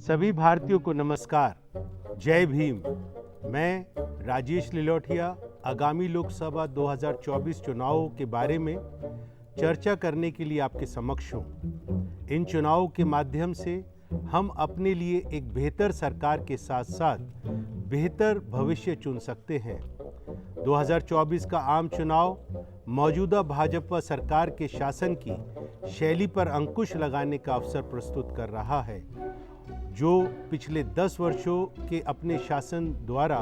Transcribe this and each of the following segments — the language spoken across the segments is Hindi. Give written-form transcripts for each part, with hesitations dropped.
सभी भारतीयों को नमस्कार। जय भीम। मैं राजेश लिलोटिया आगामी लोकसभा 2024 चुनावों के बारे में चर्चा करने के लिए आपके समक्ष हूँ। इन चुनावों के माध्यम से हम अपने लिए एक बेहतर सरकार के साथ साथ बेहतर भविष्य चुन सकते हैं। 2024 का आम चुनाव मौजूदा भाजपा सरकार के शासन की शैली पर अंकुश लगाने का अवसर प्रस्तुत कर रहा है, जो पिछले 10 वर्षों के अपने शासन द्वारा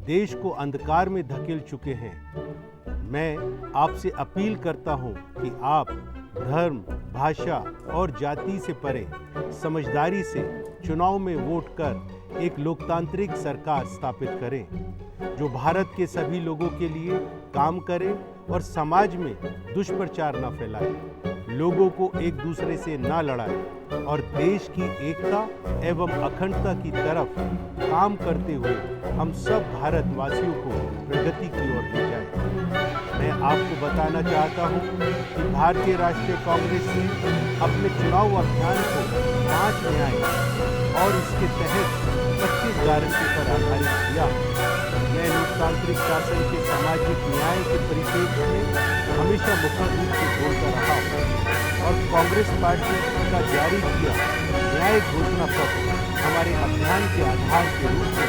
देश को अंधकार में धकेल चुके हैं। मैं आपसे अपील करता हूं कि आप धर्म, भाषा और जाति से परे समझदारी से चुनाव में वोट कर एक लोकतांत्रिक सरकार स्थापित करें, जो भारत के सभी लोगों के लिए काम करे और समाज में दुष्प्रचार न फैलाए, लोगों को एक दूसरे से न लड़ाए और देश की एकता एवं अखंडता की तरफ काम करते हुए हम सब भारतवासियों को प्रगति की ओर ले जाए। मैं आपको बताना चाहता हूं कि भारतीय राष्ट्रीय कांग्रेस ने अपने चुनाव अभियान को 5 न्याय और इसके तहत 25 गारंटी पर आधारित किया। मैं लोकतांत्रिक शासन के सामाजिक न्याय के परिप्रेक्ष्य में हमेशा मुखर रूप से बोलता रहा हूँ और कांग्रेस पार्टी का जारी किया न्याय घोषणा पत्र हमारे अभियान के आधार के रूप में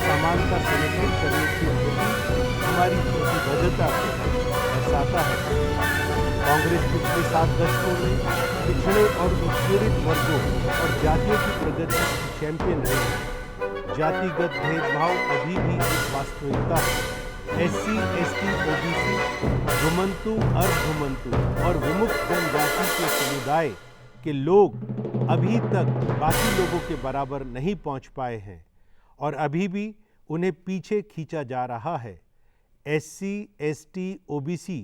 समानता सुनिश्चित करने के प्रति हमारी प्रतिबद्धता को दर्शाता है। कांग्रेस पिछले 7 दशकों में पिछड़े और उत्पीड़ित वर्गों और जातियों की प्रगति की चैंपियन रही है। जातिगत भेदभाव अभी भी एक वास्तविकता है। SC, ST, OBC, घुमंतु, अर्धघुमंतु और विमुक्त जनजाति के समुदाय के लोग अभी तक बाकी लोगों के बराबर नहीं पहुंच पाए हैं और अभी भी उन्हें पीछे खींचा जा रहा है। SC, ST, OBC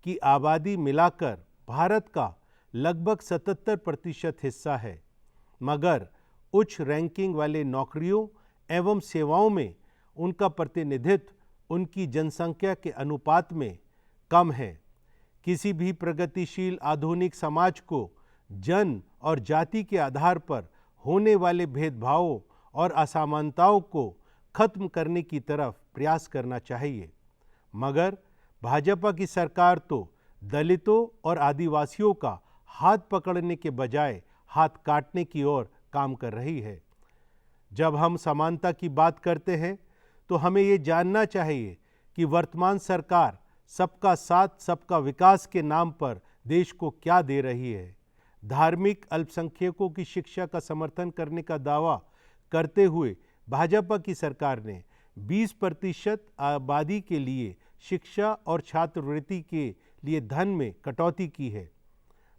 की आबादी मिलाकर भारत का लगभग 77% हिस्सा है, मगर उच्च रैंकिंग वाले नौकरियों एवं सेवाओं में उनका प्रतिनिधित्व उनकी जनसंख्या के अनुपात में कम है। किसी भी प्रगतिशील आधुनिक समाज को जन और जाति के आधार पर होने वाले भेदभावों और असमानताओं को खत्म करने की तरफ प्रयास करना चाहिए, मगर भाजपा की सरकार तो दलितों और आदिवासियों का हाथ पकड़ने के बजाय हाथ काटने की ओर काम कर रही है। जब हम समानता की बात करते हैं तो हमें ये जानना चाहिए कि वर्तमान सरकार सबका साथ सबका विकास के नाम पर देश को क्या दे रही है। धार्मिक अल्पसंख्यकों की शिक्षा का समर्थन करने का दावा करते हुए भाजपा की सरकार ने 20% आबादी के लिए शिक्षा और छात्रवृत्ति के लिए धन में कटौती की है।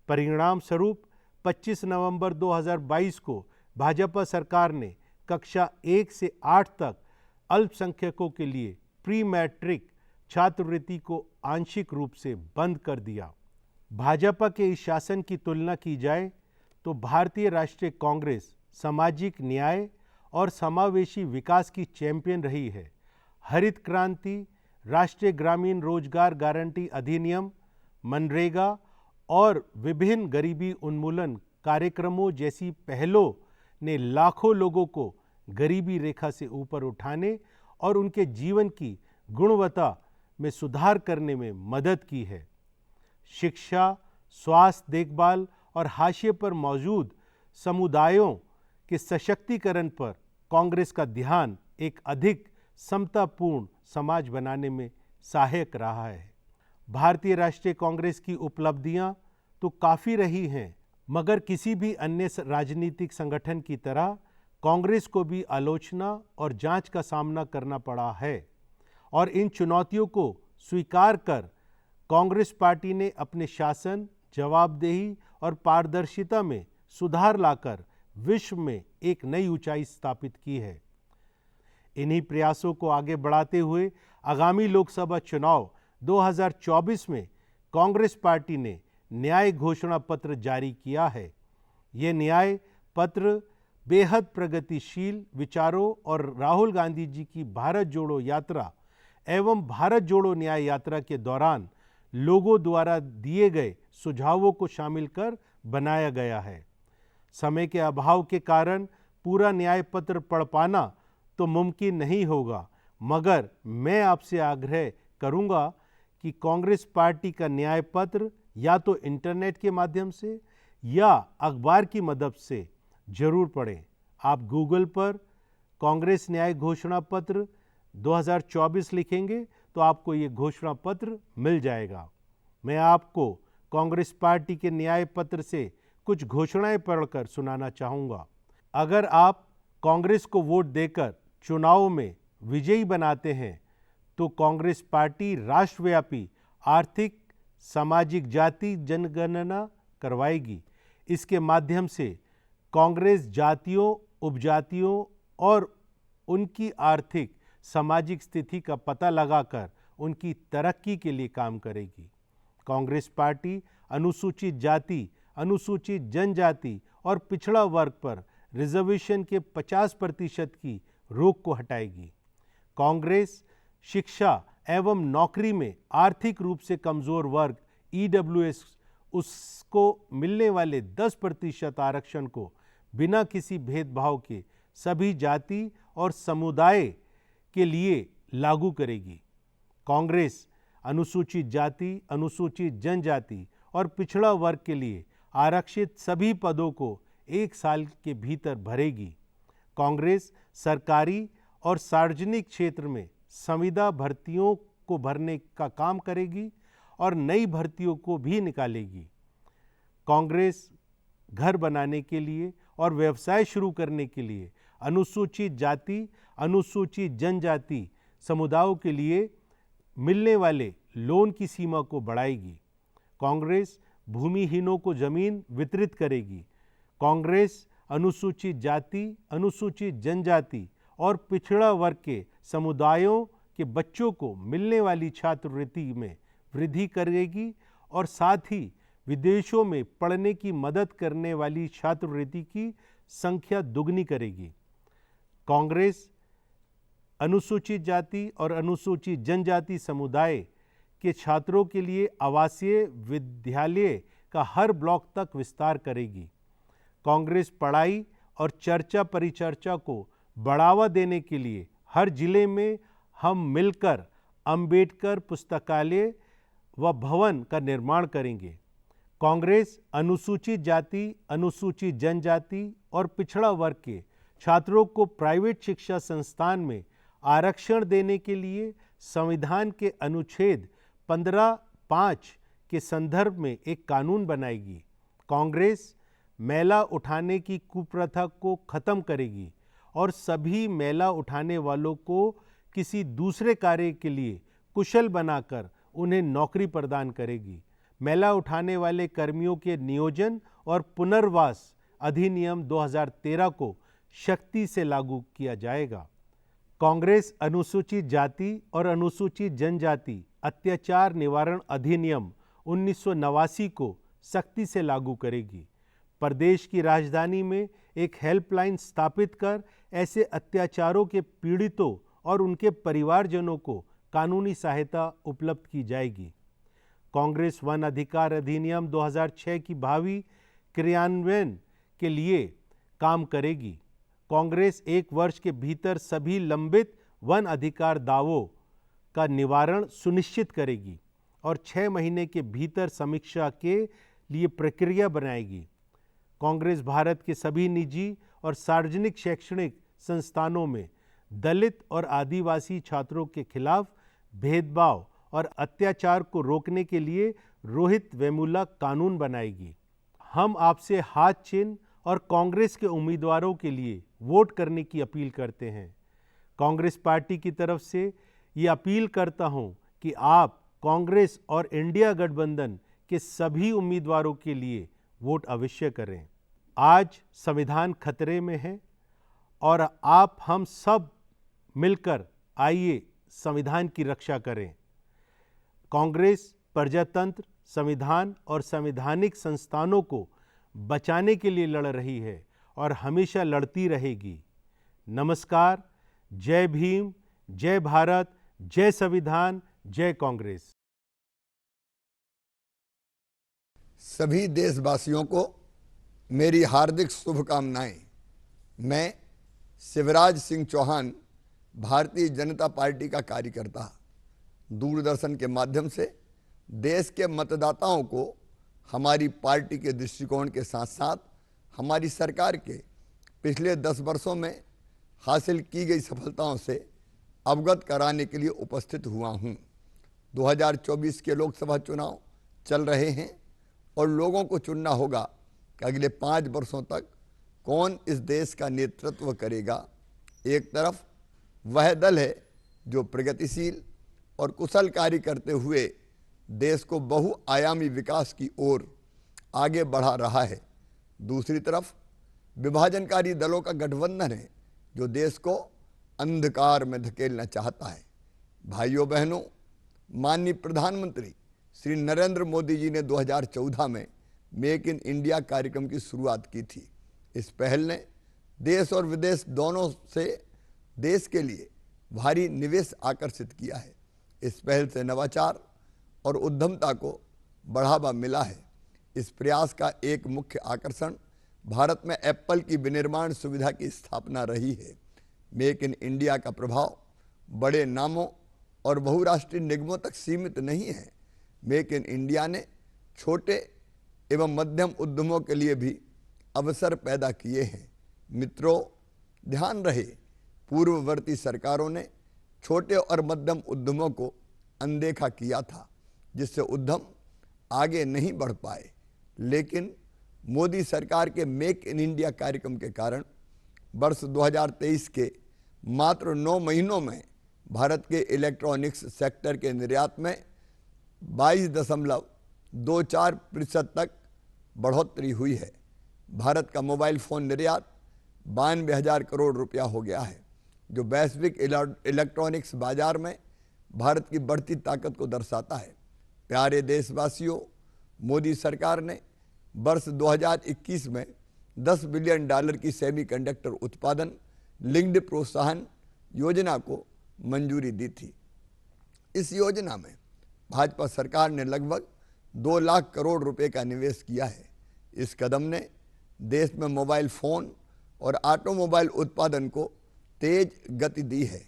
परिणाम स्वरूप 25 नवंबर 2022 को भाजपा सरकार ने कक्षा 1 से 8 तक अल्पसंख्यकों के लिए प्री मैट्रिक छात्रवृत्ति को आंशिक रूप से बंद कर दिया। भाजपा के इस शासन की तुलना की जाए तो भारतीय राष्ट्रीय कांग्रेस सामाजिक न्याय और समावेशी विकास की चैंपियन रही है। हरित क्रांति, राष्ट्रीय ग्रामीण रोजगार गारंटी अधिनियम, मनरेगा और विभिन्न गरीबी उन्मूलन कार्यक्रमों जैसी पहलों ने लाखों लोगों को गरीबी रेखा से ऊपर उठाने और उनके जीवन की गुणवत्ता में सुधार करने में मदद की है। शिक्षा, स्वास्थ्य देखभाल और हाशिए पर मौजूद समुदायों के सशक्तिकरण पर कांग्रेस का ध्यान एक अधिक समतापूर्ण समाज बनाने में सहायक रहा है। भारतीय राष्ट्रीय कांग्रेस की उपलब्धियां तो काफ़ी रही हैं, मगर किसी भी अन्य राजनीतिक संगठन की तरह कांग्रेस को भी आलोचना और जांच का सामना करना पड़ा है और इन चुनौतियों को स्वीकार कर कांग्रेस पार्टी ने अपने शासन, जवाबदेही और पारदर्शिता में सुधार लाकर विश्व में एक नई ऊंचाई स्थापित की है। इन्हीं प्रयासों को आगे बढ़ाते हुए आगामी लोकसभा चुनाव 2024 में कांग्रेस पार्टी ने न्याय घोषणा पत्र जारी किया है। ये न्याय पत्र बेहद प्रगतिशील विचारों और राहुल गांधी जी की भारत जोड़ो यात्रा एवं भारत जोड़ो न्याय यात्रा के दौरान लोगों द्वारा दिए गए सुझावों को शामिल कर बनाया गया है। समय के अभाव के कारण पूरा न्याय पत्र पढ़ पाना तो मुमकिन नहीं होगा, मगर मैं आपसे आग्रह करूंगा कि कांग्रेस पार्टी का न्याय पत्र या तो इंटरनेट के माध्यम से या अखबार की मदद से जरूर पढ़ें। आप गूगल पर कांग्रेस न्याय घोषणा पत्र 2024 लिखेंगे तो आपको ये घोषणा पत्र मिल जाएगा। मैं आपको कांग्रेस पार्टी के न्याय पत्र से कुछ घोषणाएं पढ़कर सुनाना चाहूँगा। अगर आप कांग्रेस को वोट देकर चुनाव में विजयी बनाते हैं तो कांग्रेस पार्टी राष्ट्रव्यापी आर्थिक, सामाजिक, जाति जनगणना करवाएगी। इसके माध्यम से कांग्रेस जातियों, उपजातियों और उनकी आर्थिक, सामाजिक स्थिति का पता लगाकर उनकी तरक्की के लिए काम करेगी। कांग्रेस पार्टी अनुसूचित जाति, अनुसूचित जनजाति और पिछड़ा वर्ग पर रिजर्वेशन के 50% की रोक को हटाएगी। कांग्रेस शिक्षा एवं नौकरी में आर्थिक रूप से कमजोर वर्ग EWS उसको मिलने वाले 10% आरक्षण को बिना किसी भेदभाव के सभी जाति और समुदाय के लिए लागू करेगी। कांग्रेस अनुसूचित जाति, अनुसूचित जनजाति और पिछड़ा वर्ग के लिए आरक्षित सभी पदों को 1 साल के भीतर भरेगी। कांग्रेस सरकारी और सार्वजनिक क्षेत्र में संविदा भर्तियों को भरने का काम करेगी और नई भर्तियों को भी निकालेगी। कांग्रेस घर बनाने के लिए और व्यवसाय शुरू करने के लिए अनुसूचित जाति, अनुसूचित जनजाति समुदायों के लिए मिलने वाले लोन की सीमा को बढ़ाएगी। कांग्रेस भूमिहीनों को जमीन वितरित करेगी। कांग्रेस अनुसूचित जाति, अनुसूचित जनजाति और पिछड़ा वर्ग के समुदायों के बच्चों को मिलने वाली छात्रवृत्ति में वृद्धि करेगी और साथ ही विदेशों में पढ़ने की मदद करने वाली छात्रवृत्ति की संख्या दुगनी करेगी। कांग्रेस अनुसूचित जाति और अनुसूचित जनजाति समुदाय के छात्रों के लिए आवासीय विद्यालय का हर ब्लॉक तक विस्तार करेगी। कांग्रेस पढ़ाई और चर्चा परिचर्चा को बढ़ावा देने के लिए हर जिले में हम मिलकर अंबेडकर पुस्तकालय व भवन का निर्माण करेंगे। कांग्रेस अनुसूचित जाति, अनुसूचित जनजाति और पिछड़ा वर्ग के छात्रों को प्राइवेट शिक्षा संस्थान में आरक्षण देने के लिए संविधान के अनुच्छेद 15(5) के संदर्भ में एक कानून बनाएगी। कांग्रेस मैला उठाने की कुप्रथा को खत्म करेगी और सभी मैला उठाने वालों को किसी दूसरे कार्य के लिए कुशल बनाकर उन्हें नौकरी प्रदान करेगी। मैला उठाने वाले कर्मियों के नियोजन और पुनर्वास अधिनियम 2013 को सख्ती से लागू किया जाएगा। कांग्रेस अनुसूचित जाति और अनुसूचित जनजाति अत्याचार निवारण अधिनियम 1989 को सख्ती से लागू करेगी। प्रदेश की राजधानी में एक हेल्पलाइन स्थापित कर ऐसे अत्याचारों के पीड़ितों और उनके परिवारजनों को कानूनी सहायता उपलब्ध की जाएगी। कांग्रेस वन अधिकार अधिनियम 2006 की भावी क्रियान्वयन के लिए काम करेगी। कांग्रेस 1 वर्ष के भीतर सभी लंबित वन अधिकार दावों का निवारण सुनिश्चित करेगी और 6 महीने के भीतर समीक्षा के लिए प्रक्रिया बनाएगी। कांग्रेस भारत के सभी निजी और सार्वजनिक शैक्षणिक संस्थानों में दलित और आदिवासी छात्रों के खिलाफ भेदभाव और अत्याचार को रोकने के लिए रोहित वेमुला कानून बनाएगी। हम आपसे हाथ चिन्ह और कांग्रेस के उम्मीदवारों के लिए वोट करने की अपील करते हैं। कांग्रेस पार्टी की तरफ से ये अपील करता हूं कि आप कांग्रेस और इंडिया गठबंधन के सभी उम्मीदवारों के लिए वोट अवश्य करें। आज संविधान खतरे में है और आप हम सब मिलकर आइए संविधान की रक्षा करें। कांग्रेस प्रजातंत्र, संविधान और संवैधानिक संस्थानों को बचाने के लिए लड़ रही है और हमेशा लड़ती रहेगी। नमस्कार। जय भीम, जय भारत, जय संविधान, जय कांग्रेस। सभी देशवासियों को मेरी हार्दिक शुभकामनाएं। मैं शिवराज सिंह चौहान, भारतीय जनता पार्टी का कार्यकर्ता, दूरदर्शन के माध्यम से देश के मतदाताओं को हमारी पार्टी के दृष्टिकोण के साथ साथ हमारी सरकार के पिछले 10 वर्षों में हासिल की गई सफलताओं से अवगत कराने के लिए उपस्थित हुआ हूं। 2024 के लोकसभा चुनाव चल रहे हैं और लोगों को चुनना होगा कि अगले 5 वर्षों तक कौन इस देश का नेतृत्व करेगा। एक तरफ वह दल है जो प्रगतिशील और कुशल कार्य करते हुए देश को बहुआयामी विकास की ओर आगे बढ़ा रहा है। दूसरी तरफ विभाजनकारी दलों का गठबंधन है जो देश को अंधकार में धकेलना चाहता है। भाइयों बहनों, माननीय प्रधानमंत्री श्री नरेंद्र मोदी जी ने 2014 में मेक इन इंडिया कार्यक्रम की शुरुआत की थी। इस पहल ने देश और विदेश दोनों से देश के लिए भारी निवेश आकर्षित किया है। इस पहल से नवाचार और उद्यमता को बढ़ावा मिला है। इस प्रयास का एक मुख्य आकर्षण भारत में एप्पल की विनिर्माण सुविधा की स्थापना रही है। मेक इन इंडिया का प्रभाव बड़े नामों और बहुराष्ट्रीय निगमों तक सीमित नहीं है। मेक इन इंडिया ने छोटे एवं मध्यम उद्यमों के लिए भी अवसर पैदा किए हैं। मित्रों, ध्यान रहे, पूर्ववर्ती सरकारों ने छोटे और मध्यम उद्यमों को अनदेखा किया था, जिससे उद्यम आगे नहीं बढ़ पाए। लेकिन मोदी सरकार के मेक इन इंडिया कार्यक्रम के कारण वर्ष 2023 के मात्र 9 महीनों में भारत के इलेक्ट्रॉनिक्स सेक्टर के निर्यात में 22.24% तक बढ़ोतरी हुई है। भारत का मोबाइल फ़ोन निर्यात 92,000 करोड़ रुपया हो गया है, जो वैश्विक इलेक्ट्रॉनिक्स बाजार में भारत की बढ़ती ताकत को दर्शाता है। प्यारे देशवासियों, मोदी सरकार ने वर्ष 2021 में $10 बिलियन की सेमीकंडक्टर उत्पादन लिंक्ड प्रोत्साहन योजना को मंजूरी दी थी। इस योजना में भाजपा सरकार ने लगभग 2 लाख करोड़ रुपए का निवेश किया है। इस कदम ने देश में मोबाइल फ़ोन और ऑटोमोबाइल उत्पादन को तेज गति दी है।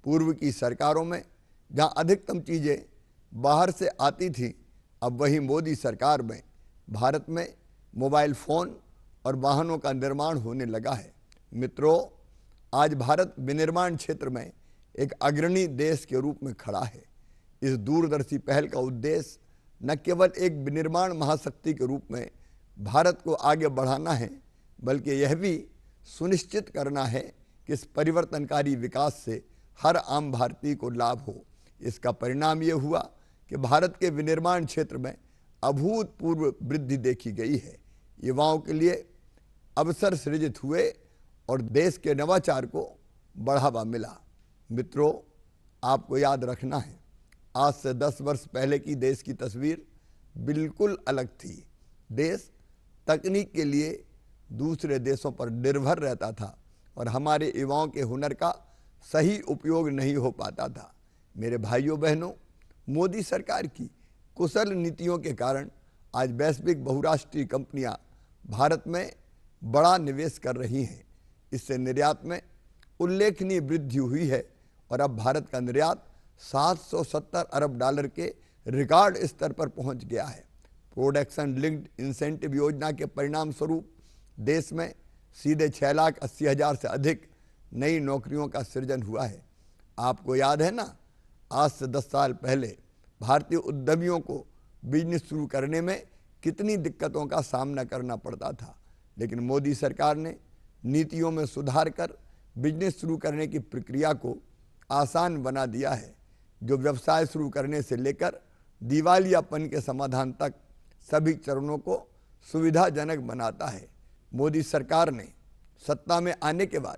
पूर्व की सरकारों में जहां अधिकतम चीज़ें बाहर से आती थीं, अब वही मोदी सरकार में भारत में मोबाइल फ़ोन और वाहनों का निर्माण होने लगा है। मित्रों, आज भारत विनिर्माण क्षेत्र में एक अग्रणी देश के रूप में खड़ा है। इस दूरदर्शी पहल का उद्देश्य न केवल एक विनिर्माण महाशक्ति के रूप में भारत को आगे बढ़ाना है, बल्कि यह भी सुनिश्चित करना है कि इस परिवर्तनकारी विकास से हर आम भारतीय को लाभ हो। इसका परिणाम ये हुआ कि भारत के विनिर्माण क्षेत्र में अभूतपूर्व वृद्धि देखी गई है। युवाओं के लिए अवसर सृजित हुए और देश के नवाचार को बढ़ावा मिला। मित्रों, आपको याद रखना है, आज से 10 वर्ष पहले की देश की तस्वीर बिल्कुल अलग थी। देश तकनीक के लिए दूसरे देशों पर निर्भर रहता था और हमारे युवाओं के हुनर का सही उपयोग नहीं हो पाता था। मेरे भाइयों बहनों, मोदी सरकार की कुशल नीतियों के कारण आज वैश्विक बहुराष्ट्रीय कंपनियां भारत में बड़ा निवेश कर रही हैं। इससे निर्यात में उल्लेखनीय वृद्धि हुई है और अब भारत का निर्यात $770 अरब के रिकॉर्ड स्तर पर पहुंच गया है। प्रोडक्शन लिंक्ड इंसेंटिव योजना के परिणाम स्वरूप देश में सीधे 6,80,000 से अधिक नई नौकरियों का सृजन हुआ है। आपको याद है ना, आज से 10 साल पहले भारतीय उद्यमियों को बिजनेस शुरू करने में कितनी दिक्कतों का सामना करना पड़ता था, लेकिन मोदी सरकार ने नीतियों में सुधार कर बिजनेस शुरू करने की प्रक्रिया को आसान बना दिया है, जो व्यवसाय शुरू करने से लेकर दिवालियापन के समाधान तक सभी चरणों को सुविधाजनक बनाता है। मोदी सरकार ने सत्ता में आने के बाद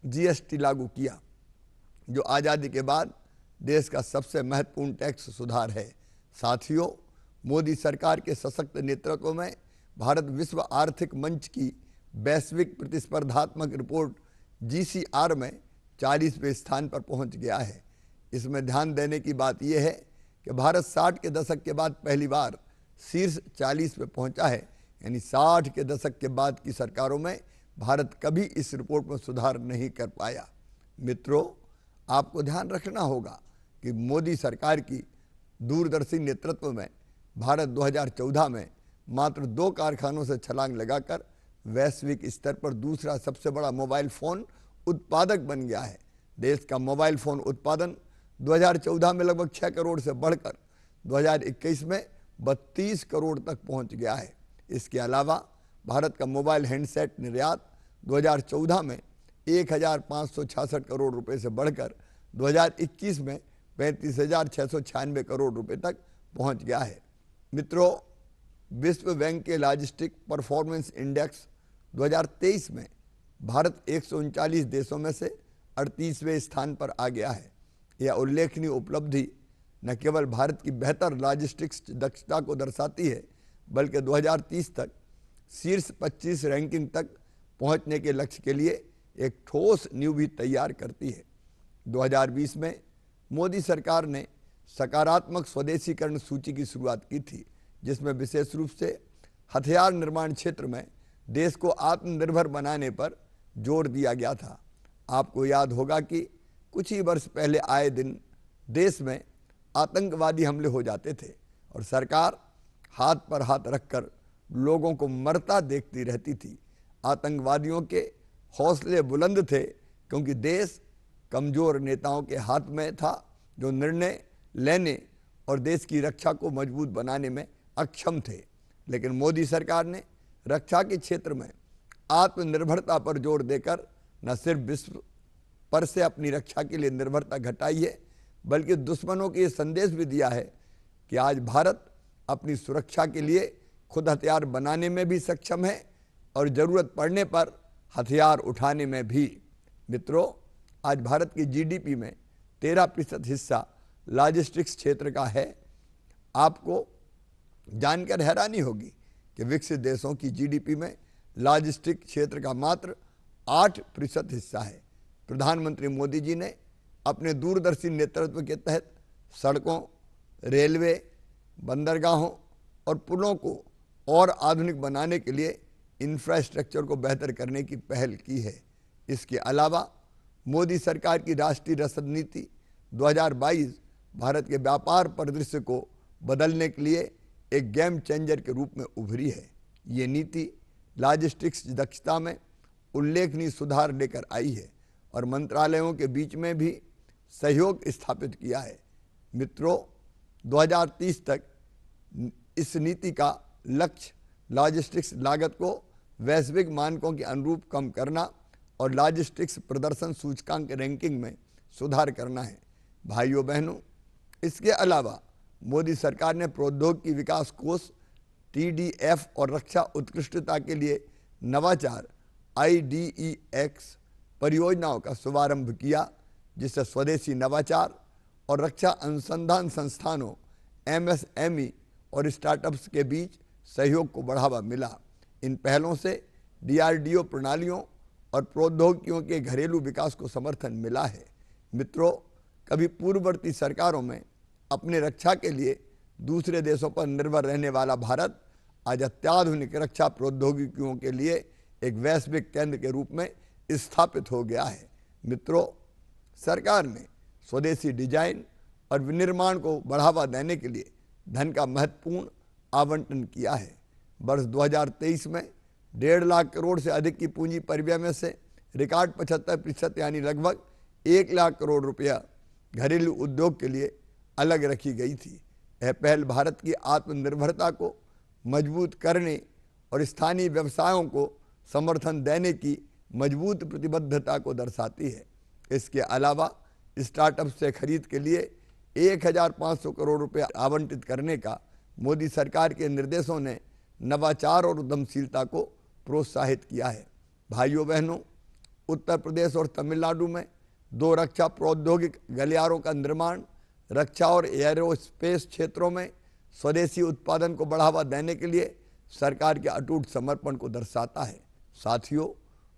जीएसटी लागू किया, जो आज़ादी के बाद देश का सबसे महत्वपूर्ण टैक्स सुधार है। साथियों, मोदी सरकार के सशक्त नेतृत्व में भारत विश्व आर्थिक मंच की वैश्विक प्रतिस्पर्धात्मक रिपोर्ट GCR में 40वें स्थान पर पहुंच गया है। इसमें ध्यान देने की बात यह है कि भारत 60 के दशक के बाद पहली बार शीर्ष 40 पे पहुंचा है, यानी 60 के दशक के बाद की सरकारों में भारत कभी इस रिपोर्ट में सुधार नहीं कर पाया। मित्रों, आपको ध्यान रखना होगा कि मोदी सरकार की दूरदर्शी नेतृत्व में भारत 2014 में मात्र 2 कारखानों से छलांग लगाकर वैश्विक स्तर पर दूसरा सबसे बड़ा मोबाइल फ़ोन उत्पादक बन गया है। देश का मोबाइल फ़ोन उत्पादन 2014 में लगभग 6 करोड़ से बढ़कर 2021 में 32 करोड़ तक पहुंच गया है। इसके अलावा भारत का मोबाइल हैंडसेट निर्यात 2014 में 1566 करोड़ रुपए से बढ़कर 2021 में 35,696 करोड़ रुपए तक पहुंच गया है। मित्रों, विश्व बैंक के लॉजिस्टिक परफॉर्मेंस इंडेक्स 2023 में भारत 139 देशों में से 38वें स्थान पर आ गया है। यह उल्लेखनीय उपलब्धि न केवल भारत की बेहतर लॉजिस्टिक्स दक्षता को दर्शाती है, बल्कि 2030 तक शीर्ष 25 रैंकिंग तक पहुंचने के लक्ष्य के लिए एक ठोस नींव भी तैयार करती है। 2020 में मोदी सरकार ने सकारात्मक स्वदेशीकरण सूची की शुरुआत की थी, जिसमें विशेष रूप से हथियार निर्माण क्षेत्र में देश को आत्मनिर्भर बनाने पर जोर दिया गया था। आपको याद होगा कि कुछ ही वर्ष पहले आए दिन देश में आतंकवादी हमले हो जाते थे और सरकार हाथ पर हाथ रखकर लोगों को मरता देखती रहती थी। आतंकवादियों के हौसले बुलंद थे क्योंकि देश कमजोर नेताओं के हाथ में था जो निर्णय लेने और देश की रक्षा को मजबूत बनाने में अक्षम थे। लेकिन मोदी सरकार ने रक्षा के क्षेत्र में आत्मनिर्भरता पर जोर देकर न सिर्फ विश्व पर से अपनी रक्षा के लिए निर्भरता घटाई है, बल्कि दुश्मनों को ये संदेश भी दिया है कि आज भारत अपनी सुरक्षा के लिए खुद हथियार बनाने में भी सक्षम है और ज़रूरत पड़ने पर हथियार उठाने में भी। मित्रों, आज भारत की जीडीपी में 13% हिस्सा लॉजिस्टिक्स क्षेत्र का है। आपको जानकर हैरानी होगी कि विकसित देशों की जीडीपी में लॉजिस्टिक क्षेत्र का मात्र 8% हिस्सा है। प्रधानमंत्री मोदी जी ने अपने दूरदर्शी नेतृत्व के तहत सड़कों, रेलवे, बंदरगाहों और पुलों को और आधुनिक बनाने के लिए इंफ्रास्ट्रक्चर को बेहतर करने की पहल की है। इसके अलावा मोदी सरकार की राष्ट्रीय रसद नीति 2022 भारत के व्यापार परिदृश्य को बदलने के लिए एक गेम चेंजर के रूप में उभरी है। ये नीति लॉजिस्टिक्स दक्षता में उल्लेखनीय सुधार लेकर आई है और मंत्रालयों के बीच में भी सहयोग स्थापित किया है। मित्रों, 2030 तक इस नीति का लक्ष्य लॉजिस्टिक्स लागत को वैश्विक मानकों के अनुरूप कम करना और लॉजिस्टिक्स प्रदर्शन सूचकांक रैंकिंग में सुधार करना है। भाइयों बहनों, इसके अलावा मोदी सरकार ने प्रौद्योगिकी विकास कोष TDF और रक्षा उत्कृष्टता के लिए नवाचार IDEX परियोजनाओं का शुभारंभ किया, जिससे स्वदेशी नवाचार और रक्षा अनुसंधान संस्थानों MSME और स्टार्टअप्स के बीच सहयोग को बढ़ावा मिला। इन पहलों से DRDO प्रणालियों और प्रौद्योगिकियों के घरेलू विकास को समर्थन मिला है। मित्रों, कभी पूर्ववर्ती सरकारों में अपने रक्षा के लिए दूसरे देशों पर निर्भर रहने वाला भारत आज अत्याधुनिक रक्षा प्रौद्योगिकियों के लिए एक वैश्विक केंद्र के रूप में स्थापित हो गया है। मित्रों, सरकार ने स्वदेशी डिजाइन और विनिर्माण को बढ़ावा देने के लिए धन का महत्वपूर्ण आवंटन किया है। वर्ष 2023 में 1.5 लाख करोड़ से अधिक की पूंजी परिव्यय में से रिकॉर्ड 75% यानी लगभग 1 लाख करोड़ रुपया घरेलू उद्योग के लिए अलग रखी गई थी। यह पहल भारत की आत्मनिर्भरता को मजबूत करने और स्थानीय व्यवसायों को समर्थन देने की मजबूत प्रतिबद्धता को दर्शाती है। इसके अलावा स्टार्टअप से खरीद के लिए 1500 करोड़ रुपये आवंटित करने का मोदी सरकार के निर्देशों ने नवाचार और उद्यमशीलता को प्रोत्साहित किया है। भाइयों बहनों, उत्तर प्रदेश और तमिलनाडु में 2 रक्षा प्रौद्योगिक गलियारों का निर्माण रक्षा और एयरोस्पेस क्षेत्रों में स्वदेशी उत्पादन को बढ़ावा देने के लिए सरकार के अटूट समर्पण को दर्शाता है। साथियों,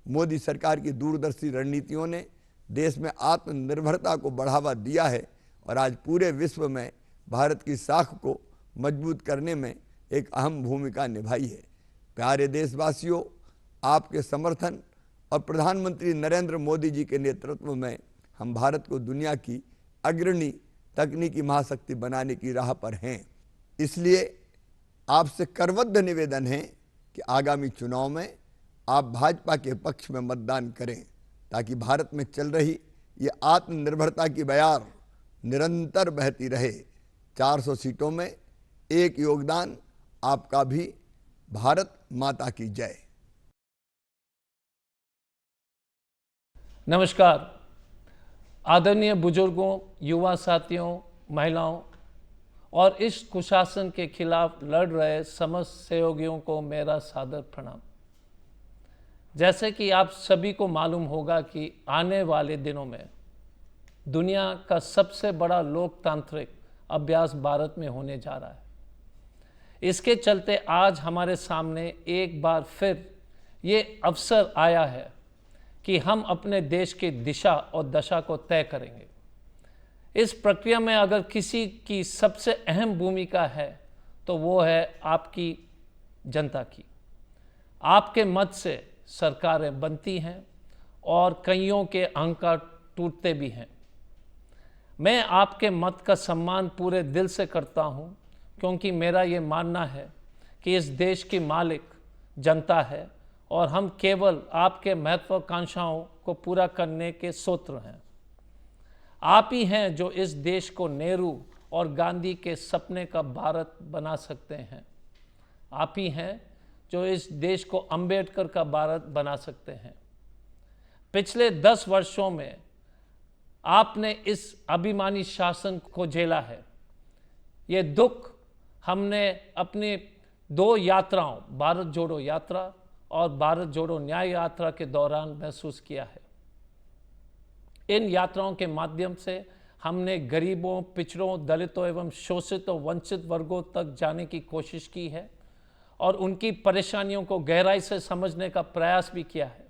मोदी सरकार की दूरदर्शी रणनीतियों ने देश में आत्मनिर्भरता को बढ़ावा दिया है और आज पूरे विश्व में भारत की साख को मजबूत करने में एक अहम भूमिका निभाई है। प्यारे देशवासियों, आपके समर्थन और प्रधानमंत्री नरेंद्र मोदी जी के नेतृत्व में हम भारत को दुनिया की अग्रणी तकनीकी महाशक्ति बनाने की राह पर हैं। इसलिए आपसे करबद्ध निवेदन है कि आगामी चुनाव में आप भाजपा के पक्ष में मतदान करें, ताकि भारत में चल रही ये आत्मनिर्भरता की बयार निरंतर बहती रहे। 400 सीटों में एक योगदान आपका भी। भारत माता की जय। नमस्कार आदरणीय बुजुर्गों, युवा साथियों, महिलाओं और इस कुशासन के खिलाफ लड़ रहे समस्त सहयोगियों को मेरा सादर प्रणाम। जैसे कि आप सभी को मालूम होगा कि आने वाले दिनों में दुनिया का सबसे बड़ा लोकतांत्रिक अभ्यास भारत में होने जा रहा है। इसके चलते आज हमारे सामने एक बार फिर ये अवसर आया है कि हम अपने देश की दिशा और दशा को तय करेंगे। इस प्रक्रिया में अगर किसी की सबसे अहम भूमिका है तो वो है आपकी जनता की। आपके मत से सरकारें बनती हैं और कईयों के अहंकार टूटते भी हैं। मैं आपके मत का सम्मान पूरे दिल से करता हूं, क्योंकि मेरा ये मानना है कि इस देश की मालिक जनता है और हम केवल आपके महत्वाकांक्षाओं को पूरा करने के सूत्र हैं। आप ही हैं जो इस देश को नेहरू और गांधी के सपने का भारत बना सकते हैं। आप ही हैं जो इस देश को अंबेडकर का भारत बना सकते हैं। पिछले 10 वर्षों में आपने इस अभिमानी शासन को झेला है। ये दुख हमने अपनी 2 यात्राओं, भारत जोड़ो यात्रा और भारत जोड़ो न्याय यात्रा के दौरान महसूस किया है। इन यात्राओं के माध्यम से हमने गरीबों, पिछड़ों, दलितों एवं शोषित और वंचित वर्गों तक जाने की कोशिश की है और उनकी परेशानियों को गहराई से समझने का प्रयास भी किया है।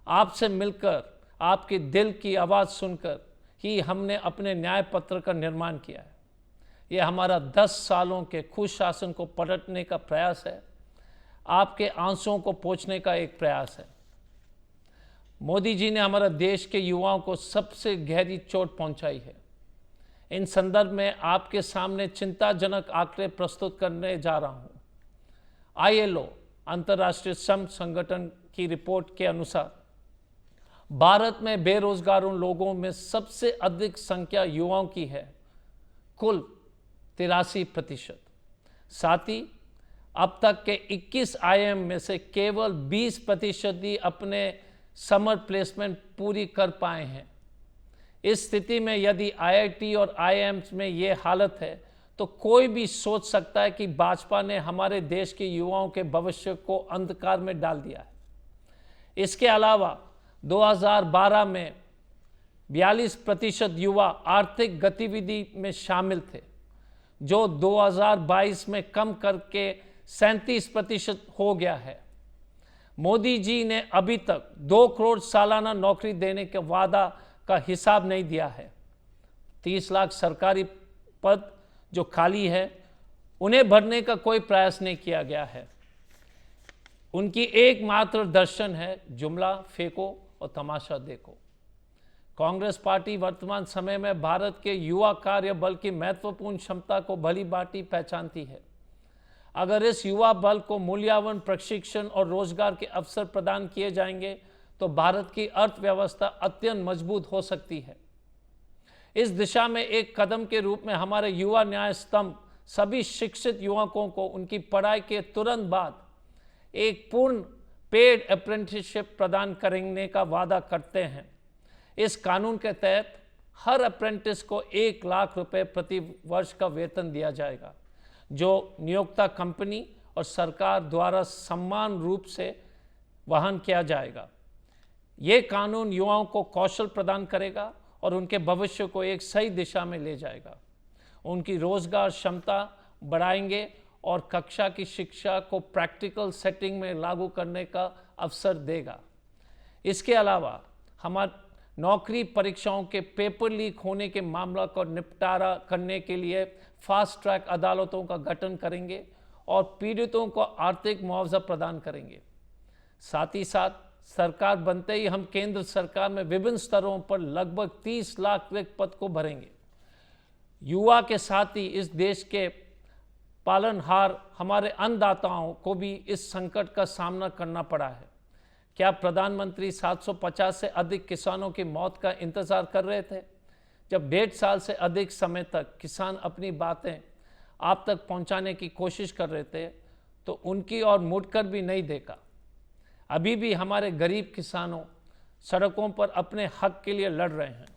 आपसे मिलकर, आपके दिल की आवाज़ सुनकर ही हमने अपने न्याय पत्र का निर्माण किया है। यह हमारा 10 सालों के खुश शासन को पलटने का प्रयास है, आपके आंसुओं को पोंछने का एक प्रयास है। मोदी जी ने हमारे देश के युवाओं को सबसे गहरी चोट पहुंचाई है। इन संदर्भ में आपके सामने चिंताजनक आंकड़े प्रस्तुत करने जा रहा हूं। ILO, अंतर्राष्ट्रीय श्रम संगठन की रिपोर्ट के अनुसार भारत में बेरोजगारों लोगों में सबसे अधिक संख्या युवाओं की है, कुल 83%। साथ ही अब तक के 21 IIM में से केवल 20% ही अपने समर प्लेसमेंट पूरी कर पाए हैं। इस स्थिति में यदि IIT और IIMs में ये हालत है तो कोई भी सोच सकता है कि भाजपा ने हमारे देश के युवाओं के भविष्य को अंधकार में डाल दिया है। इसके अलावा 2012 में 42% युवा आर्थिक गतिविधि में शामिल थे, जो 2022 में कम करके 37% हो गया है। मोदी जी ने अभी तक 2 करोड़ सालाना नौकरी देने के वादा का हिसाब नहीं दिया है। 30 लाख सरकारी पद जो खाली है उन्हें भरने का कोई प्रयास नहीं किया गया है। उनकी एकमात्र दर्शन है जुमला फेंको और तमाशा देखो। कांग्रेस पार्टी वर्तमान समय में भारत के युवा कार्य बल की महत्वपूर्ण क्षमता को भली भांति पहचानती है। अगर इस युवा बल को मूल्यवान प्रशिक्षण और रोजगार के अवसर प्रदान किए जाएंगे तो भारत की अर्थव्यवस्था अत्यंत मजबूत हो सकती है। इस दिशा में एक कदम के रूप में हमारे युवा न्याय स्तंभ सभी शिक्षित युवकों को उनकी पढ़ाई के तुरंत बाद एक पूर्ण पेड अप्रेंटिसशिप प्रदान करने का वादा करते हैं। इस कानून के तहत हर अप्रेंटिस को 1 लाख रुपए प्रति वर्ष का वेतन दिया जाएगा, जो नियोक्ता कंपनी और सरकार द्वारा समान रूप से वहन किया जाएगा। ये कानून युवाओं को कौशल प्रदान करेगा और उनके भविष्य को एक सही दिशा में ले जाएगा। उनकी रोजगार क्षमता बढ़ाएंगे और कक्षा की शिक्षा को प्रैक्टिकल सेटिंग में लागू करने का अवसर देगा। इसके अलावा हमारे नौकरी परीक्षाओं के पेपर लीक होने के मामला को निपटारा करने के लिए फास्ट ट्रैक अदालतों का गठन करेंगे और पीड़ितों को आर्थिक मुआवजा प्रदान करेंगे। साथ ही साथ सरकार बनते ही हम केंद्र सरकार में विभिन्न स्तरों पर लगभग 30 लाख रिक्त पद को भरेंगे। युवा के साथ ही इस देश के पालनहार हमारे अन्नदाताओं को भी इस संकट का सामना करना पड़ा है। क्या प्रधानमंत्री 750 से अधिक किसानों की मौत का इंतजार कर रहे थे? जब 1.5 साल से अधिक समय तक किसान अपनी बातें आप तक पहुंचाने की कोशिश कर रहे थे तो उनकी ओर मुड़कर भी नहीं देखा। अभी भी हमारे गरीब किसानों सड़कों पर अपने हक के लिए लड़ रहे हैं।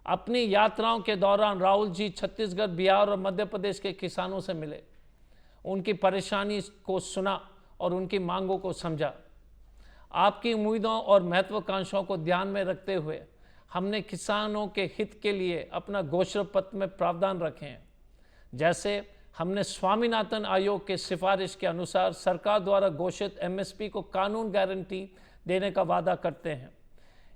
अपनी यात्राओं के दौरान राहुल जी छत्तीसगढ़, बिहार और मध्य प्रदेश के किसानों से मिले, उनकी परेशानी को सुना और उनकी मांगों को समझा। आपकी उम्मीदों और महत्वाकांक्षाओं को ध्यान में रखते हुए हमने किसानों के हित के लिए अपना घोषणा पत्र में प्रावधान रखे हैं। जैसे हमने स्वामीनाथन आयोग के सिफारिश के अनुसार सरकार द्वारा घोषित एमएसपी को कानून गारंटी देने का वादा करते हैं।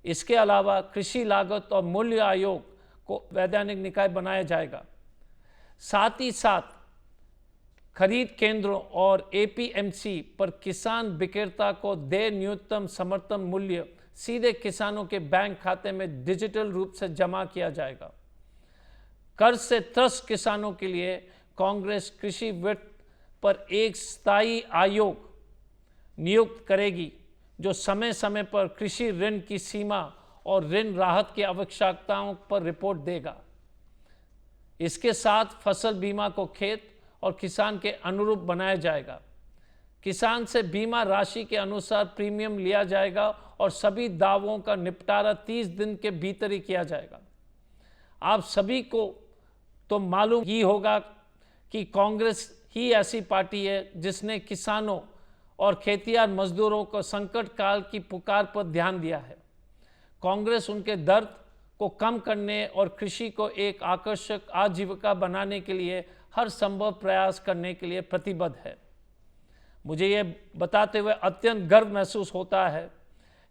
इसके अलावा कृषि लागत और मूल्य आयोग को वैधानिक निकाय बनाया जाएगा। साथ ही साथ खरीद केंद्रों और एपीएमसी पर किसान विक्रेता को देय न्यूनतम समर्थन मूल्य सीधे किसानों के बैंक खाते में डिजिटल रूप से जमा किया जाएगा। कर्ज से त्रस्त किसानों के लिए कांग्रेस कृषि वित्त पर एक स्थायी आयोग नियुक्त करेगी जो समय समय पर कृषि ऋण की सीमा और ऋण राहत की आवश्यकताओं पर रिपोर्ट देगा। इसके साथ फसल बीमा को खेत और किसान के अनुरूप बनाया जाएगा। किसान से बीमा राशि के अनुसार प्रीमियम लिया जाएगा और सभी दावों का निपटारा 30 दिन के भीतर ही किया जाएगा। आप सभी को तो मालूम ही होगा कि कांग्रेस ही ऐसी पार्टी है जिसने किसानों और खेतिहर मजदूरों को संकट काल की पुकार पर ध्यान दिया है। कांग्रेस उनके दर्द को कम करने और कृषि को एक आकर्षक आजीविका बनाने के लिए हर संभव प्रयास करने के लिए प्रतिबद्ध है। मुझे ये बताते हुए अत्यंत गर्व महसूस होता है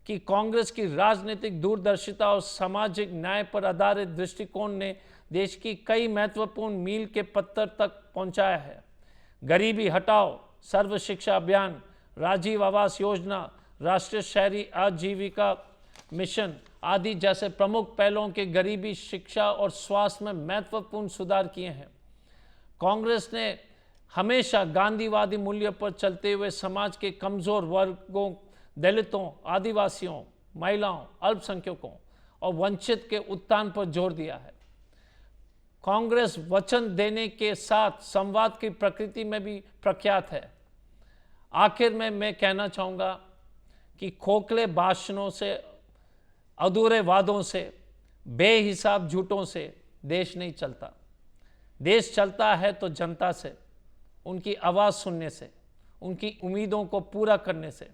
कि कांग्रेस की राजनीतिक दूरदर्शिता और सामाजिक न्याय पर आधारित दृष्टिकोण ने देश की कई महत्वपूर्ण मील के पत्थर तक पहुंचाया है। गरीबी हटाओ, सर्व शिक्षा अभियान, राजीव आवास योजना, राष्ट्रीय शहरी आजीविका मिशन आदि जैसे प्रमुख पहलों के गरीबी, शिक्षा और स्वास्थ्य में महत्वपूर्ण सुधार किए हैं। कांग्रेस ने हमेशा गांधीवादी मूल्य पर चलते हुए समाज के कमजोर वर्गों, दलितों, आदिवासियों, महिलाओं, अल्पसंख्यकों और वंचित के उत्थान पर जोर दिया है। कांग्रेस वचन देने के साथ संवाद की प्रकृति में भी प्रख्यात है। आखिर में मैं कहना चाहूँगा कि खोखले भाषणों से, अधूरे वादों से, बेहिसाब झूठों से देश नहीं चलता। देश चलता है तो जनता से, उनकी आवाज़ सुनने से, उनकी उम्मीदों को पूरा करने से।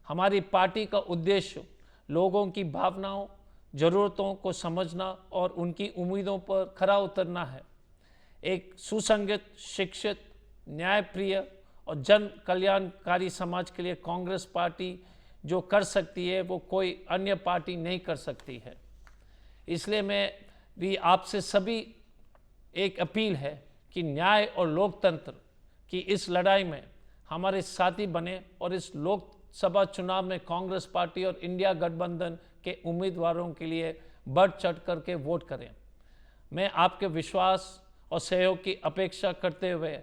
हमारी पार्टी का उद्देश्य लोगों की भावनाओं, ज़रूरतों को समझना और उनकी उम्मीदों पर खरा उतरना है। एक सुसंगत, शिक्षित, न्यायप्रिय और जन कल्याणकारी समाज के लिए कांग्रेस पार्टी जो कर सकती है वो कोई अन्य पार्टी नहीं कर सकती है। इसलिए मैं भी आपसे सभी एक अपील है कि न्याय और लोकतंत्र की इस लड़ाई में हमारे साथी बने और इस लोकसभा चुनाव में कांग्रेस पार्टी और इंडिया गठबंधन के उम्मीदवारों के लिए बढ़ चढ़ करके वोट करें। मैं आपके विश्वास और सहयोग की अपेक्षा करते हुए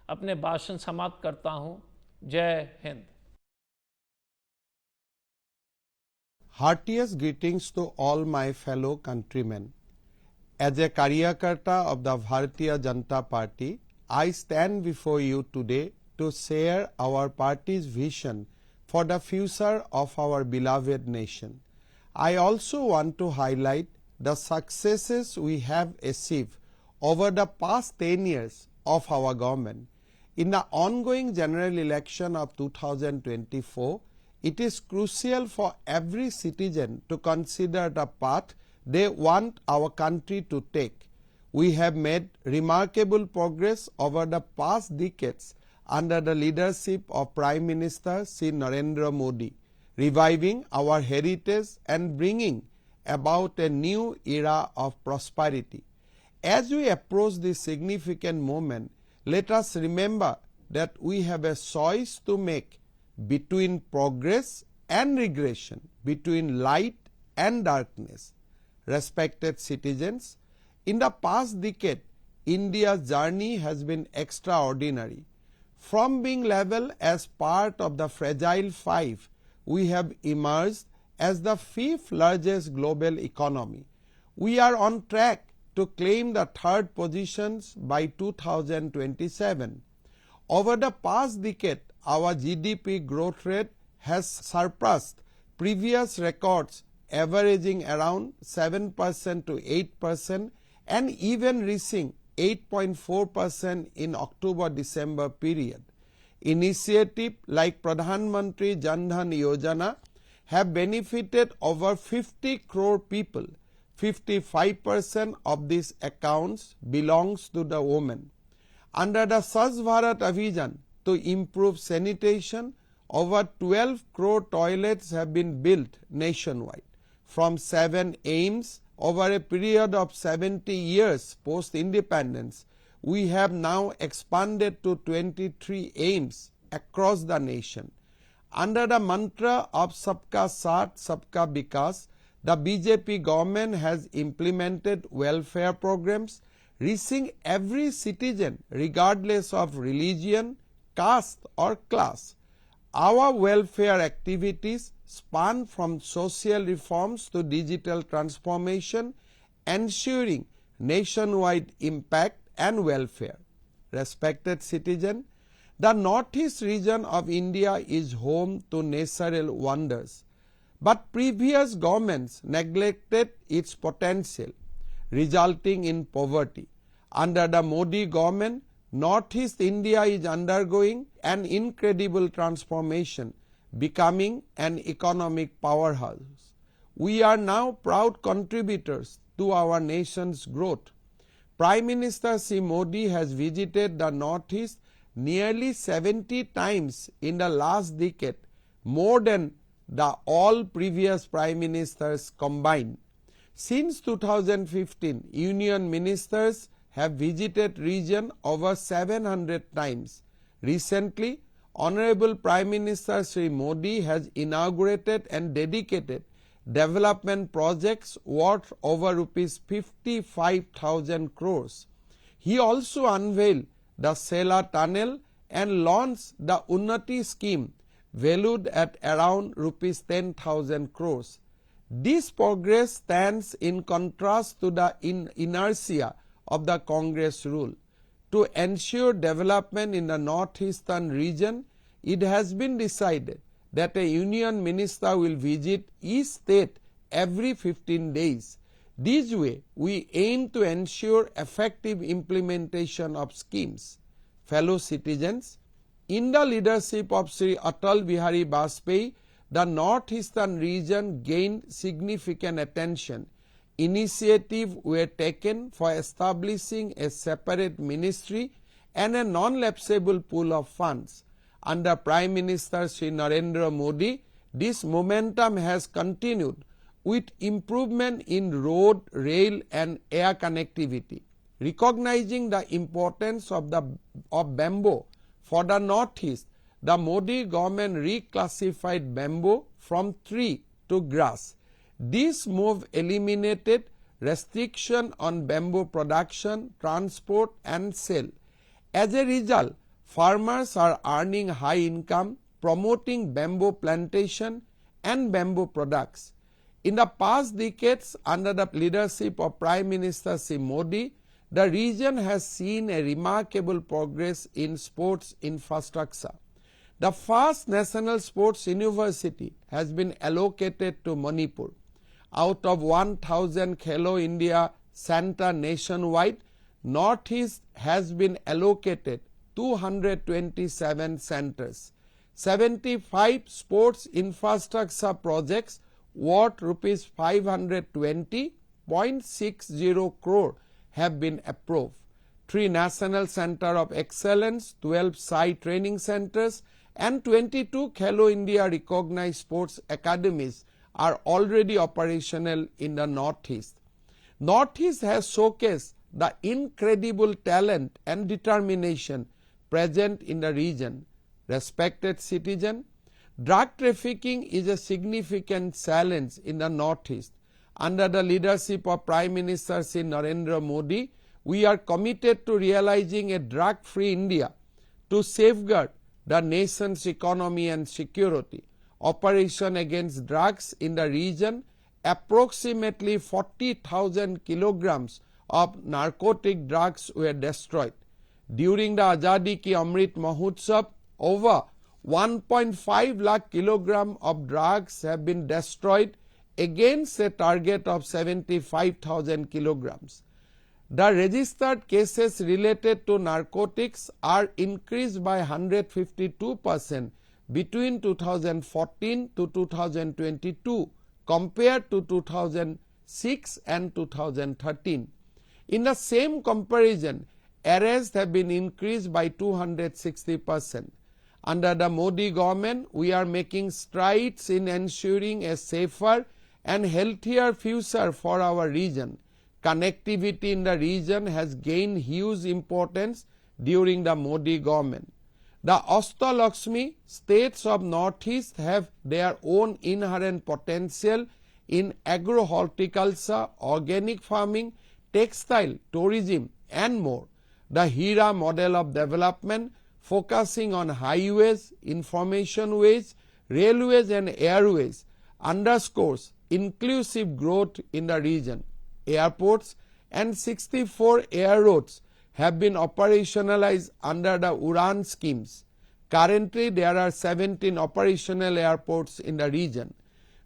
अपने भाषण समाप्त करता हूं। जय Hind. Heartiest greetings to all my fellow countrymen. As a Karyakarta of the Bharatiya Janata Party, I stand before you today to share our party's vision for the future of our beloved nation. I also want to highlight the successes we have achieved over the past 10 years of our government. In the ongoing general election of 2024, it is crucial for every citizen to consider the path they want our country to take. We have made remarkable progress over the past decades under the leadership of Prime Minister Shri Narendra Modi, reviving our heritage and bringing about a new era of prosperity. As we approach this significant moment, let us remember that we have a choice to make between progress and regression between light and darkness. Respected citizens, in the past decade, India's journey has been extraordinary. From being labeled as part of the fragile five, we have emerged as the fifth largest global economy. We are on track to claim the third positions by 2027. Over the past decade, our GDP growth rate has surpassed previous records, averaging around 7% to 8% and even reaching 8.4% in October-December period. Initiatives like Pradhan Mantri Jan Dhan Yojana have benefited over 50 crore people. 55% of these accounts belongs to the women. Under the Swachh Bharat Abhijan to improve sanitation, over 12 crore toilets have been built nationwide. From 7 aims over a period of 70 years post-independence, we have now expanded to 23 aims across the nation. Under the mantra of Sabka Saath, Sabka Vikas, the BJP government has implemented welfare programs reaching every citizen regardless of religion, caste or class. Our welfare activities span from social reforms to digital transformation, ensuring nationwide impact and welfare. Respected citizen, the northeast region of India is home to natural wonders, but previous governments neglected its potential, resulting in poverty. Under the Modi government, Northeast India is undergoing an incredible transformation, becoming an economic powerhouse. We are now proud contributors to our nation's growth. Prime Minister Sri Modi has visited the Northeast nearly 70 times in the last decade, more than the all previous Prime Ministers combined. Since 2015, Union Ministers have visited region over 700 times. Recently, Honorable Prime Minister Sri Modi has inaugurated and dedicated development projects worth over rupees 55,000 crores. He also unveiled the Sela Tunnel and launched the Unnati scheme valued at around rupees 10,000 crores. This progress stands in contrast to the inertia of the Congress rule. To ensure development in the northeastern region, it has been decided that a union minister will visit each state every 15 days. This way, we aim to ensure effective implementation of schemes. Fellow citizens, in the leadership of Sri Atal Bihari Vajpayee, the northeastern region gained significant attention. Initiatives were taken for establishing a separate ministry and a non-lapsable pool of funds. Under Prime Minister Sri Narendra Modi, this momentum has continued with improvement in road, rail and air connectivity. Recognizing the importance of bamboo for the northeast, the Modi government reclassified bamboo from tree to grass. This move eliminated restriction on bamboo production, transport and sale. As a result, farmers are earning high income, promoting bamboo plantation and bamboo products. In the past decades, under the leadership of Prime Minister Sri Modi, the region has seen a remarkable progress in sports infrastructure. The first National Sports University has been allocated to Manipur. Out of 1,000 Khelo India Center nationwide, Northeast has been allocated 227 centers. 75 sports infrastructure projects worth rupees 520.60 crore have been approved. 3 National Center of Excellence, 12 SAI training centers and 22 Khelo India recognized sports academies are already operational in the Northeast. Northeast has showcased the incredible talent and determination present in the region. Respected citizen, Drug trafficking is a significant challenge in the Northeast. Under the leadership of Prime Minister Shri Narendra Modi, we are committed to realizing a drug-free India to safeguard the nation's economy and security. Operation against drugs in the region, approximately 40,000 kilograms of narcotic drugs were destroyed. During the Azadi Ki Amrit Mahotsav, over 1.5 lakh kilograms of drugs have been destroyed against a target of 75,000 kilograms. The registered cases related to narcotics are increased by 152% between 2014 to 2022 compared to 2006 and 2013. In the same comparison, arrests have been increased by 260%. Under the Modi government, we are making strides in ensuring a safer and healthier future for our region. Connectivity in the region has gained huge importance during the Modi government. The Astalakshmi states of Northeast have their own inherent potential in agro-horticulture, organic farming, textile, tourism and more. The HERA model of development focusing on highways, information ways, railways and airways underscores inclusive growth in the region. Airports and 64 air roads have been operationalized under the UDAN schemes. Currently, there are 17 operational airports in the region.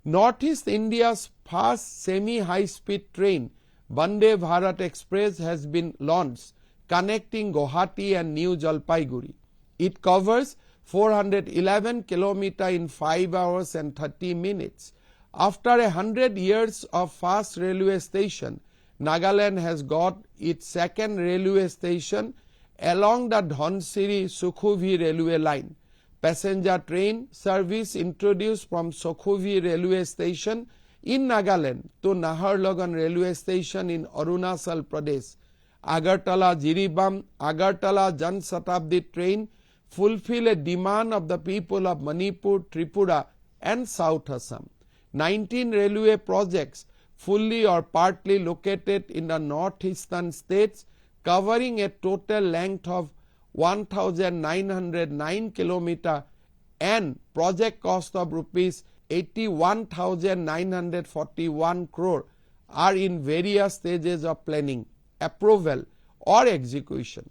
Northeast India's first semi-high-speed train, Vande Bharat Express, has been launched, connecting Guwahati and New Jalpaiguri. It covers 411 km in 5 hours and 30 minutes. After 100 years of fast railway station, Nagaland has got its second railway station along the Dhansiri-Sukhumvit railway line. Passenger train service introduced from Sukhumvit railway station in Nagaland to Naharlagun railway station in Arunachal Pradesh. Agartala-Jiribam, Agartala Jan Shatabdi train fulfill a demand of the people of Manipur, Tripura and South Assam. 19 railway projects fully or partly located in the northeastern states, covering a total length of 1,909 km and project cost of rupees 81,941 crore are in various stages of planning, approval or execution.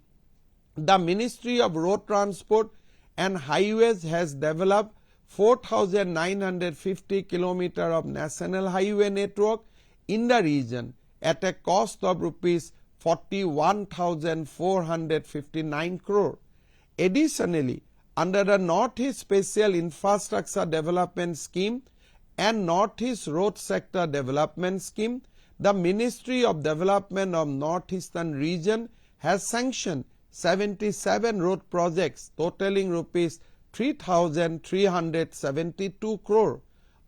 The Ministry of Road Transport and Highways has developed 4,950 km of national highway network in the region at a cost of rupees 41,459 crore. Additionally, under the Northeast Special Infrastructure Development Scheme and Northeast Road Sector Development Scheme, the Ministry of Development of Northeastern Region has sanctioned 77 road projects totaling rupees 3,372 crore.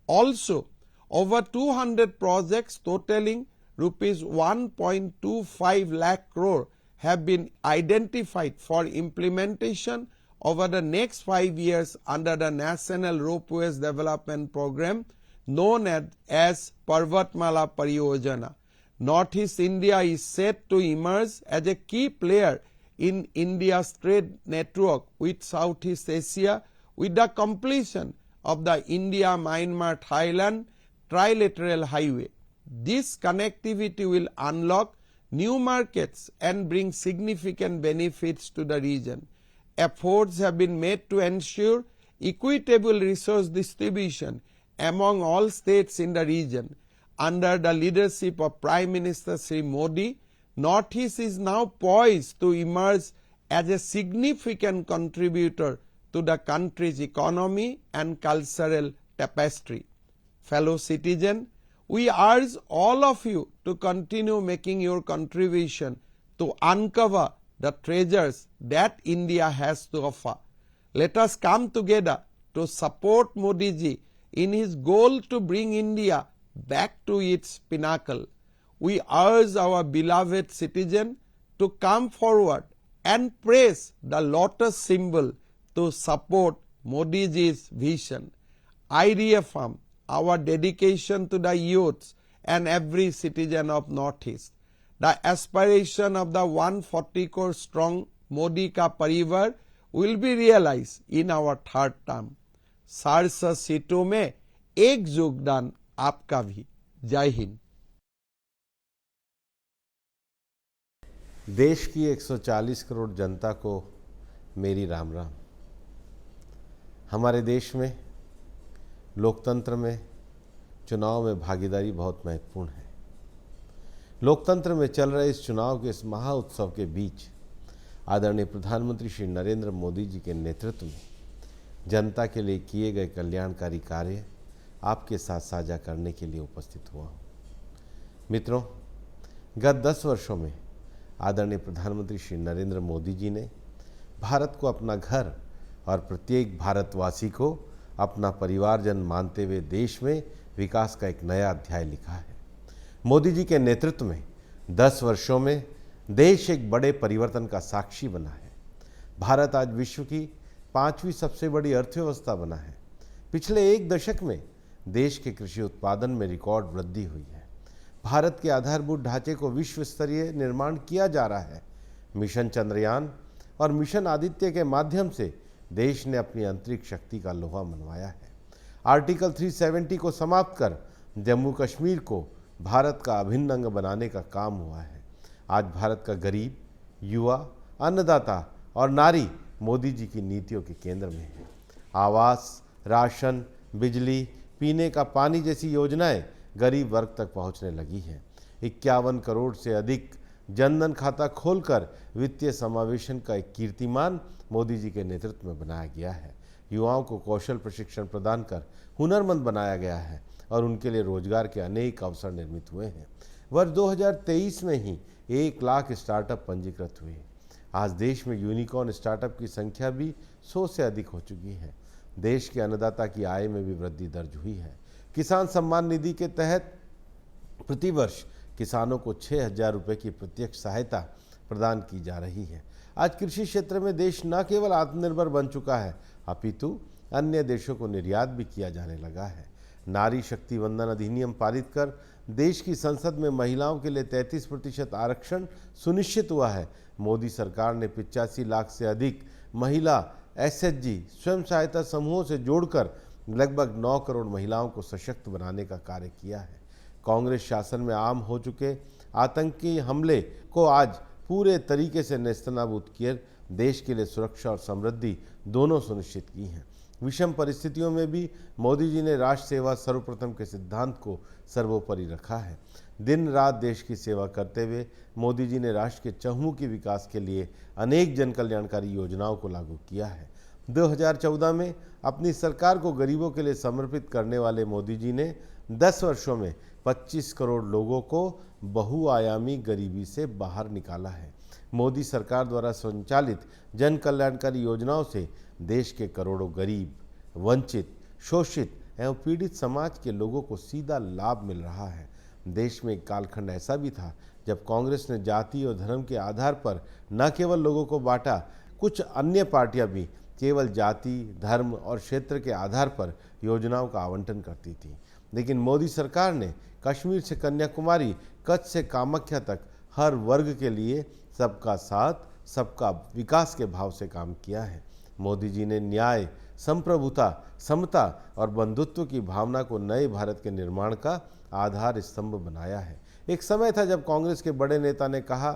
Also, over 200 projects totaling rupees 1.25 lakh crore have been identified for implementation over the next 5 years under the National Ropeways Development Program known as Parvatmala Pariyojana. Northeast India is set to emerge as a key player in India's trade network with Southeast Asia with the completion of the India-Myanmar-Thailand trilateral highway. This connectivity will unlock new markets and bring significant benefits to the region. Efforts have been made to ensure equitable resource distribution among all states in the region. Under the leadership of Prime Minister Shri Modi, Northeast is now poised to emerge as a significant contributor to the country's economy and cultural tapestry. Fellow citizens, we urge all of you to continue making your contribution to uncover the treasures that India has to offer. Let us come together to support Modi ji in his goal to bring India back to its pinnacle. We urge our beloved citizen to come forward and press the lotus symbol to support Modi ji's vision. I reaffirm our dedication to the youths and every citizen of Northeast. The aspiration of the 140 crore strong Modi ka parivar will be realized in our third term. 67 सीटों में एक योगदान आपका भी। जय हिंद। देश की 140 करोड़ जनता को मेरी राम राम। हमारे देश में लोकतंत्र में चुनाव में भागीदारी बहुत महत्वपूर्ण है। लोकतंत्र में चल रहे इस चुनाव के इस महा उत्सव के बीच आदरणीय प्रधानमंत्री श्री नरेंद्र मोदी जी के नेतृत्व में जनता के लिए किए गए कल्याणकारी कार्य आपके साथ साझा करने के लिए उपस्थित हुआ हूँ। मित्रों, गत 10 वर्षों में आदरणीय प्रधानमंत्री श्री नरेंद्र मोदी जी ने भारत को अपना घर और प्रत्येक भारतवासी को अपना परिवारजन मानते हुए देश में विकास का एक नया अध्याय लिखा है। मोदी जी के नेतृत्व में 10 वर्षों में देश एक बड़े परिवर्तन का साक्षी बना है। भारत आज विश्व की 5वीं सबसे बड़ी अर्थव्यवस्था बना है। पिछले एक दशक में देश के कृषि उत्पादन में रिकॉर्ड वृद्धि हुई है। भारत के आधारभूत ढांचे को विश्व स्तरीय निर्माण किया जा रहा है। मिशन चंद्रयान और मिशन आदित्य के माध्यम से देश ने अपनी अंतरिक्ष शक्ति का लोहा मनवाया है। आर्टिकल 370 को समाप्त कर जम्मू कश्मीर को भारत का अभिन्न अंग बनाने का काम हुआ है। आज भारत का गरीब, युवा, अन्नदाता और नारी मोदी जी की नीतियों के केंद्र में है। आवास, राशन, बिजली, पीने का पानी जैसी योजनाएं गरीब वर्ग तक पहुंचने लगी हैं। 51 करोड़ से अधिक जनधन खाता खोलकर वित्तीय समावेशन का एक कीर्तिमान मोदी जी के नेतृत्व में बनाया गया है। युवाओं को कौशल प्रशिक्षण प्रदान कर हुनरमंद बनाया गया है और उनके लिए रोजगार के अनेक अवसर निर्मित हुए हैं। वर्ष 2023 में ही 1 लाख स्टार्टअप पंजीकृत हुए। आज देश में यूनिकॉर्न स्टार्टअप की संख्या भी 100 से अधिक हो चुकी है। देश के अन्नदाता की आय में भी वृद्धि दर्ज हुई है। किसान सम्मान निधि के तहत प्रतिवर्ष किसानों को 6,000 रुपये की प्रत्यक्ष सहायता प्रदान की जा रही है। आज कृषि क्षेत्र में देश न केवल आत्मनिर्भर बन चुका है, अपितु अन्य देशों को निर्यात भी किया जाने लगा है। नारी शक्ति वंदन अधिनियम पारित कर देश की संसद में महिलाओं के लिए 33% आरक्षण सुनिश्चित हुआ है। मोदी सरकार ने 85 लाख से अधिक महिला एसएचजी स्वयं सहायता समूहों से जोड़कर लगभग 9 करोड़ महिलाओं को सशक्त बनाने का कार्य किया है। कांग्रेस शासन में आम हो चुके आतंकी हमले को आज पूरे तरीके से नेस्तनाबूद किए देश के लिए सुरक्षा और समृद्धि दोनों सुनिश्चित की हैं। विषम परिस्थितियों में भी मोदी जी ने राष्ट्र सेवा सर्वप्रथम के सिद्धांत को सर्वोपरि रखा है। दिन रात देश की सेवा करते हुए मोदी जी ने राष्ट्र के चहुमुखी विकास के लिए अनेक जन कल्याणकारी योजनाओं को लागू किया है। 2014 में अपनी सरकार को गरीबों के लिए समर्पित करने वाले मोदी जी ने 10 वर्षों में 25 करोड़ लोगों को बहुआयामी गरीबी से बाहर निकाला है। मोदी सरकार द्वारा संचालित जन कल्याणकारी योजनाओं से देश के करोड़ों गरीब, वंचित, शोषित एवं पीड़ित समाज के लोगों को सीधा लाभ मिल रहा है। देश में एक कालखंड ऐसा भी था जब कांग्रेस ने जाति और धर्म के आधार पर न केवल लोगों को बांटा, कुछ अन्य पार्टियां भी केवल जाति, धर्म और क्षेत्र के आधार पर योजनाओं का आवंटन करती थी। लेकिन मोदी सरकार ने कश्मीर से कन्याकुमारी, कच्छ से कामाख्या तक हर वर्ग के लिए सबका साथ, सबका विकास के भाव से काम किया है। मोदी जी ने न्याय, संप्रभुता, समता और बंधुत्व की भावना को नए भारत के निर्माण का आधार स्तंभ बनाया है। एक समय था जब कांग्रेस के बड़े नेता ने कहा,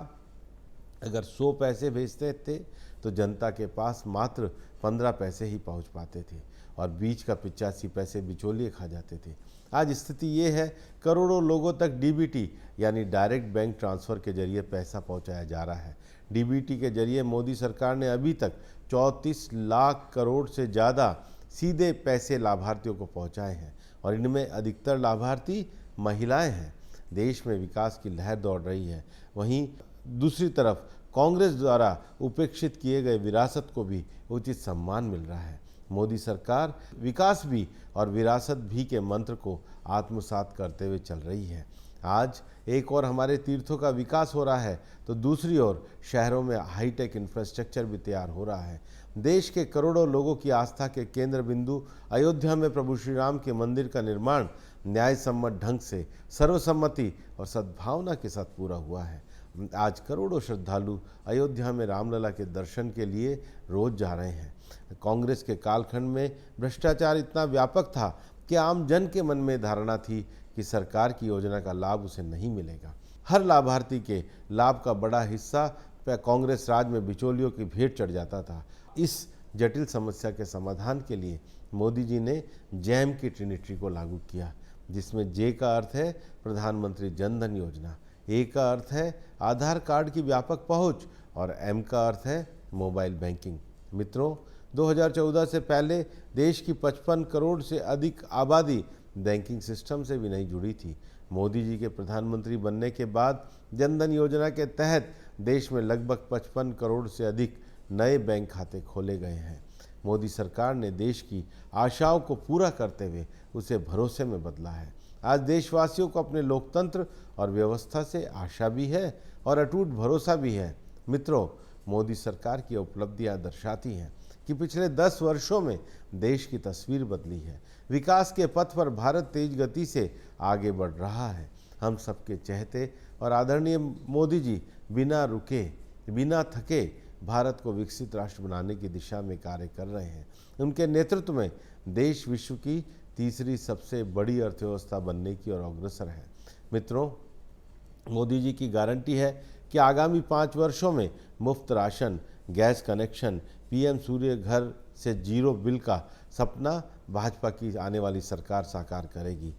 अगर 100 पैसे भेजते थे तो जनता के पास मात्र 15 पैसे ही पहुंच पाते थे और बीच का 85 पैसे बिचौलिए खा जाते थे। आज स्थिति ये है, करोड़ों लोगों तक डीबीटी यानी डायरेक्ट बैंक ट्रांसफ़र के जरिए पैसा पहुंचाया जा रहा है। डीबीटी के जरिए मोदी सरकार ने अभी तक 34 लाख करोड़ से ज़्यादा सीधे पैसे लाभार्थियों को पहुंचाए हैं और इनमें अधिकतर लाभार्थी महिलाएं हैं। देश में विकास की लहर दौड़ रही है। वहीं दूसरी तरफ कांग्रेस द्वारा उपेक्षित किए गए विरासत को भी उचित सम्मान मिल रहा है। मोदी सरकार विकास भी और विरासत भी के मंत्र को आत्मसात करते हुए चल रही है। आज एक और हमारे तीर्थों का विकास हो रहा है तो दूसरी ओर शहरों में हाईटेक इंफ्रास्ट्रक्चर भी तैयार हो रहा है। देश के करोड़ों लोगों की आस्था के केंद्र बिंदु अयोध्या में प्रभु श्री राम के मंदिर का निर्माण न्याय सम्मत ढंग से सर्वसम्मति और सद्भावना के साथ पूरा हुआ है। आज करोड़ों श्रद्धालु अयोध्या में रामलला के दर्शन के लिए रोज जा रहे हैं। कांग्रेस के कालखंड में भ्रष्टाचार इतना व्यापक था कि आम जन के मन में धारणा थी कि सरकार की योजना का लाभ उसे नहीं मिलेगा। हर लाभार्थी के लाभ का बड़ा हिस्सा कांग्रेस राज में बिचौलियों की भेंट चढ़ जाता था। इस जटिल समस्या के समाधान के लिए मोदी जी ने जैम की ट्रिनिटी को लागू किया, जिसमें जे का अर्थ है प्रधानमंत्री जन धन योजना, ए का अर्थ है आधार कार्ड की व्यापक पहुंच और एम का अर्थ है मोबाइल बैंकिंग। मित्रों, 2014 से पहले देश की 55 करोड़ से अधिक आबादी बैंकिंग सिस्टम से भी नहीं जुड़ी थी। मोदी जी के प्रधानमंत्री बनने के बाद जनधन योजना के तहत देश में लगभग 55 करोड़ से अधिक नए बैंक खाते खोले गए हैं। मोदी सरकार ने देश की आशाओं को पूरा करते हुए उसे भरोसे में बदला है। आज देशवासियों को अपने लोकतंत्र और व्यवस्था से आशा भी है और अटूट भरोसा भी है। मित्रों, मोदी सरकार की उपलब्धियां दर्शाती हैं कि पिछले 10 वर्षों में देश की तस्वीर बदली है। विकास के पथ पर भारत तेज गति से आगे बढ़ रहा है। हम सबके चहेते और आदरणीय मोदी जी बिना रुके, बिना थके भारत को विकसित राष्ट्र बनाने की दिशा में कार्य कर रहे हैं। उनके नेतृत्व में देश विश्व की तीसरी सबसे बड़ी अर्थव्यवस्था बनने की ओर अग्रसर है। मित्रों, मोदी जी की गारंटी है कि आगामी 5 वर्षों में मुफ्त राशन, गैस कनेक्शन, पीएम सूर्य घर से जीरो बिल का सपना भाजपा की आने वाली सरकार साकार करेगी।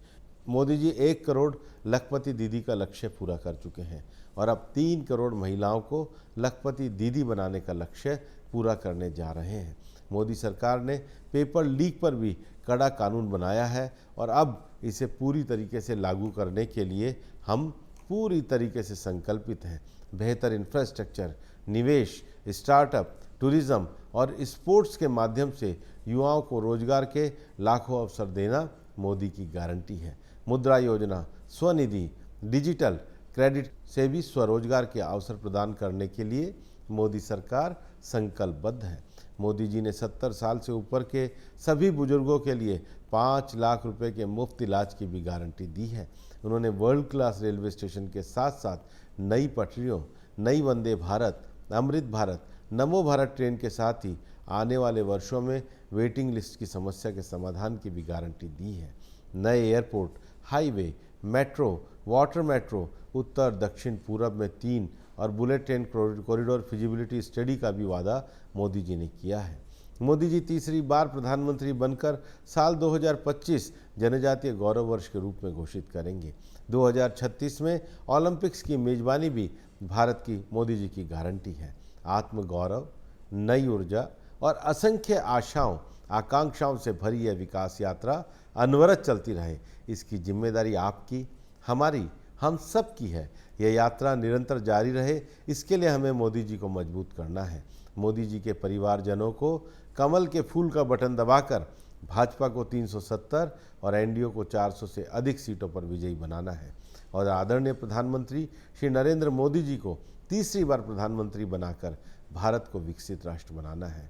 मोदी जी 1 करोड़ लखपति दीदी का लक्ष्य पूरा कर चुके हैं और अब 3 करोड़ महिलाओं को लखपति दीदी बनाने का लक्ष्य पूरा करने जा रहे हैं। मोदी सरकार ने पेपर लीक पर भी कड़ा कानून बनाया है और अब इसे पूरी तरीके से लागू करने के लिए हम पूरी तरीके से संकल्पित हैं। बेहतर इंफ्रास्ट्रक्चर, निवेश, स्टार्टअप, टूरिज्म और स्पोर्ट्स के माध्यम से युवाओं को रोजगार के लाखों अवसर देना मोदी की गारंटी है। मुद्रा योजना, स्वनिधि, डिजिटल क्रेडिट से भी स्वरोजगार के अवसर प्रदान करने के लिए मोदी सरकार संकल्पबद्ध है। मोदी जी ने 70 साल से ऊपर के सभी बुजुर्गों के लिए 5 लाख रुपए के मुफ्त इलाज की भी गारंटी दी है। उन्होंने वर्ल्ड क्लास रेलवे स्टेशन के साथ साथ नई पटरियों, नई वंदे भारत, अमृत भारत, नमो भारत ट्रेन के साथ ही आने वाले वर्षों में वेटिंग लिस्ट की समस्या के समाधान की भी गारंटी दी है। नए airport, highway, metro, water metro, उत्तर, दक्षिण, पूरब में 3 और bullet train corridor feasibility study का भी वादा मोदी जी ने किया है। मोदी जी तीसरी बार प्रधानमंत्री बनकर साल 2025 जनजातीय गौरव वर्ष के रूप में घोषित करेंगे। 2036 में ओलंपिक्स की मेजबानी भी भारत की मोदी जी की गारंटी है। आत्मगौरव, नई ऊर्जा और असंख्य आशाओं आकांक्षाओं से भरी यह विकास यात्रा अनवरत चलती रहे, इसकी जिम्मेदारी आपकी, हमारी, हम सब की है। यह यात्रा निरंतर जारी रहे, इसके लिए हमें मोदी जी को मजबूत करना है। मोदी जी के परिवारजनों को कमल के फूल का बटन दबाकर भाजपा को 370 और एनडीए को 400 से अधिक सीटों पर विजयी बनाना है और आदरणीय प्रधानमंत्री श्री नरेंद्र मोदी जी को तीसरी बार प्रधानमंत्री बनाकर भारत को विकसित राष्ट्र बनाना है।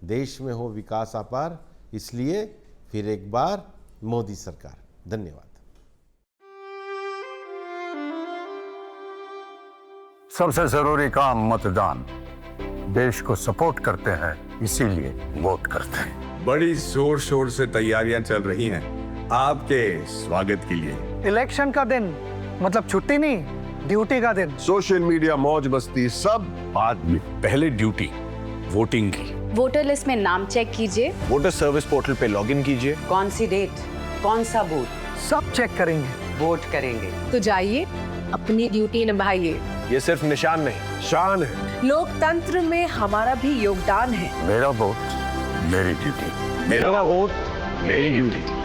देश में हो विकास अपार, इसलिए फिर एक बार मोदी सरकार। धन्यवाद। सबसे जरूरी काम मतदान। देश को सपोर्ट करते हैं, इसीलिए वोट करते हैं। बड़ी जोर शोर से तैयारियां चल रही हैं आपके स्वागत के लिए। इलेक्शन का दिन मतलब छुट्टी नहीं, ड्यूटी का दिन। सोशल मीडिया, मौज मस्ती सब बाद में, पहले ड्यूटी वोटिंग की। वोटर लिस्ट में नाम चेक कीजिए, वोटर सर्विस पोर्टल पे लॉगिन कीजिए। कौन सी डेट, कौन सा बूथ, सब चेक करेंगे, वोट करेंगे। तो जाइए अपनी ड्यूटी निभाइए। ये सिर्फ निशान नहीं, शान है। लोकतंत्र में हमारा भी योगदान है। मेरा वोट मेरी ड्यूटी। मेरा वोट मेरी ड्यूटी।